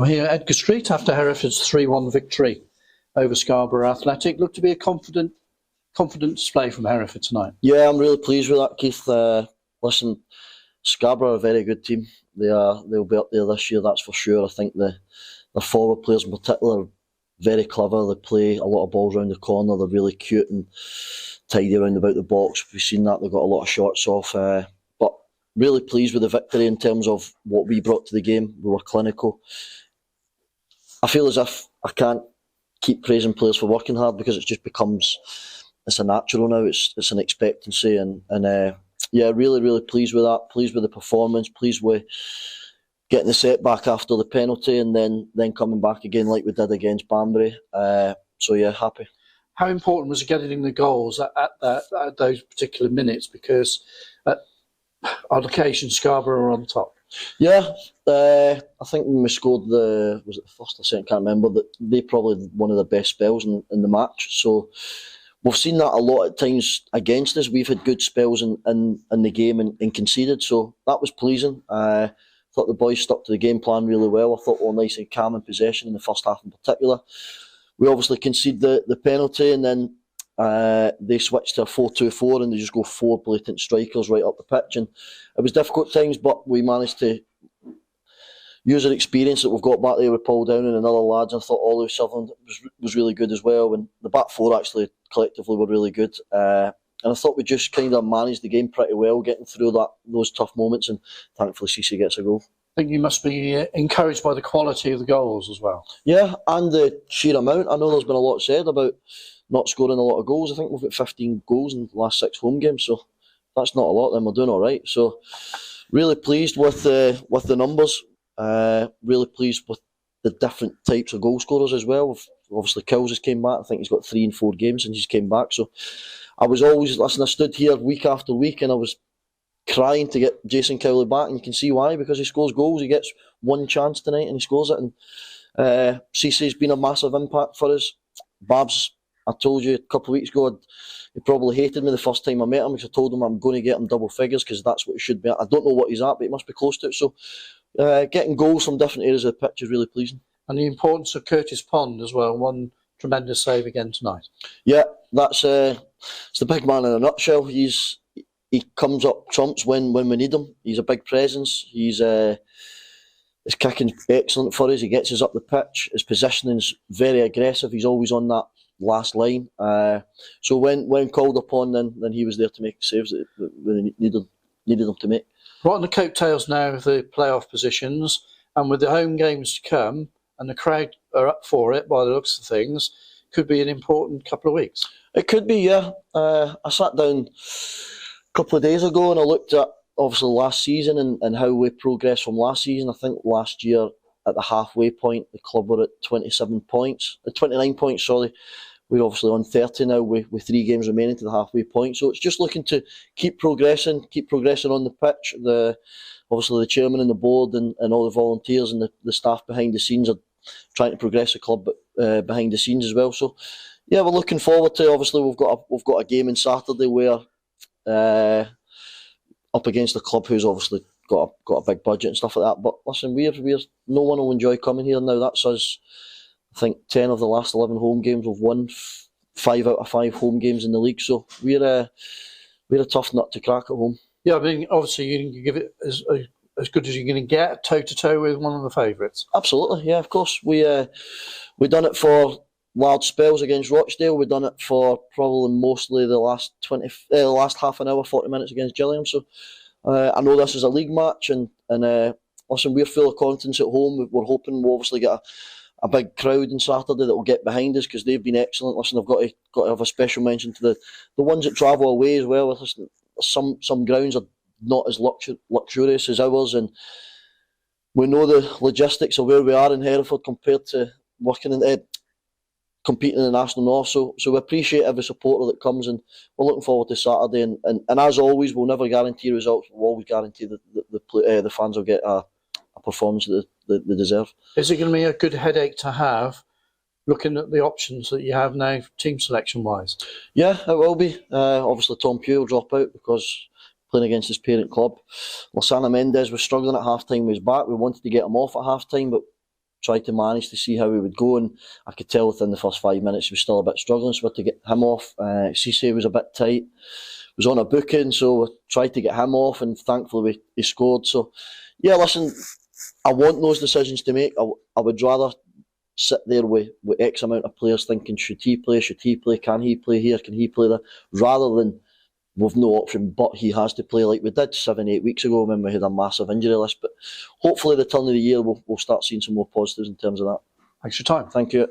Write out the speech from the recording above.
I'm here at Edgar Street after Hereford's 3-1 victory over Scarborough Athletic. Looked to be a confident display from Hereford tonight. Yeah, I'm really pleased with that, Keith. Listen, Scarborough are a very good team. They'll be up there this year, that's for sure. I think the forward players in particular are very clever. They play a lot of balls around the corner. They're really cute and tidy around about the box. We've seen that. They've got a lot of shots off. But really pleased with the victory in terms of what we brought to the game. We were clinical. I feel as if I can't keep praising players for working hard because it just becomes, it's a natural now. It's an expectancy, and yeah, really pleased with that. Pleased with the performance. Pleased with getting the setback after the penalty, and then coming back again like we did against Banbury. So yeah, happy. How important was getting the goals at those particular minutes? Because on occasion Scarborough were on top. Yeah, I think when we scored was it the first or second, can't remember, that they probably one of the best spells in the match. So we've seen that a lot at times against us. We've had good spells in the game and conceded, so that was pleasing. I thought the boys stuck to the game plan really well. I thought we were nice and calm in possession in the first half in particular. We obviously conceded the penalty, and then they switched to a 4-2-4 and they just go 4 blatant strikers right up the pitch, and it was difficult at times, but we managed to use our experience that we've got back there with Paul Downing and other lads. I thought Olive Sutherland was really good as well, and the back four actually collectively were really good, and I thought we just kind of managed the game pretty well, getting through those tough moments, and thankfully Cece gets a goal. I think you must be encouraged by the quality of the goals as well. Yeah, and the sheer amount. I know there's been a lot said about not scoring a lot of goals. I think we've got 15 goals in the last 6 home games, so that's not a lot. Then we're doing all right. So really pleased with the numbers. Really pleased with the different types of goal scorers as well. Obviously, Kills has came back. I think he's got 3 and 4 games since he's came back. So I was always, I stood here week after week and I was crying to get Jason Cowley back, and you can see why, because he scores goals. He gets one chance tonight and he scores it, and Cece's been a massive impact for us. Babs, I told you a couple of weeks ago, he probably hated me the first time I met him because I told him I'm going to get him double figures because that's what he should be at. I don't know what he's at, but he must be close to it. So getting goals from different areas of the pitch is really pleasing. And the importance of Curtis Pond as well. One tremendous save again tonight. Yeah, that's it's the big man in a nutshell. He comes up trumps when we need him. He's a big presence. His kicking's excellent for us. He gets us up the pitch. His positioning's very aggressive. He's always on that last line. So when called upon, then he was there to make saves that we needed him to make. Right on the coattails now of the playoff positions, and with the home games to come, and the crowd are up for it by the looks of things, could be an important couple of weeks. It could be, yeah. I sat down a couple of days ago and I looked at obviously last season and how we progressed from last season. I think last year at the halfway point the club were at 29 points, sorry. We're obviously on 30 now with 3 games remaining to the halfway point. So it's just looking to keep progressing on the pitch. Obviously the chairman and the board and all the volunteers and the staff behind the scenes are trying to progress the club behind the scenes as well. So yeah, we're looking forward to. Obviously we've got a game on Saturday where up against a club who's obviously got a big budget and stuff like that. But listen, we're no one will enjoy coming here now. That's us. I think 10 of the last 11 home games we've won. 5 out of 5 home games in the league. So we're a tough nut to crack at home. Yeah, I mean, obviously you can give it as good as you're going to get, toe to toe with one of the favourites. Absolutely, yeah, of course. We done it for large spells against Rochdale. We've done it for probably mostly the last half an hour, 40 minutes against Gillingham. So I know this is a league match, and listen, we're full of confidence at home. We're hoping we'll obviously get a big crowd on Saturday that will get behind us because they've been excellent. Listen, I've got to have a special mention to the ones that travel away as well. Listen, some grounds are not as luxurious as ours, and we know the logistics of where we are in Hereford compared to competing in the National North. So we appreciate every supporter that comes, and we're looking forward to Saturday. And as always, we'll never guarantee results. We'll always guarantee that the fans will get a performance that they deserve. Is it going to be a good headache to have, looking at the options that you have now, team selection-wise? Yeah, it will be. Obviously, Tom Pugh will drop out because playing against his parent club. Losana Mendes was struggling at half-time. He was back. We wanted to get him off at half-time, but tried to manage to see how he would go, and I could tell within the first 5 minutes he was still a bit struggling, so we had to get him off. Cisse was a bit tight, was on a booking, so we tried to get him off, and thankfully he scored. So yeah, listen, I want those decisions to make. I would rather sit there with X amount of players thinking, should he play, can he play here, can he play there, rather than we've no option but he has to play, like we did 7-8 weeks ago when we had a massive injury list. But hopefully the turn of the year we'll start seeing some more positives in terms of that. Thanks for your time. Thank you.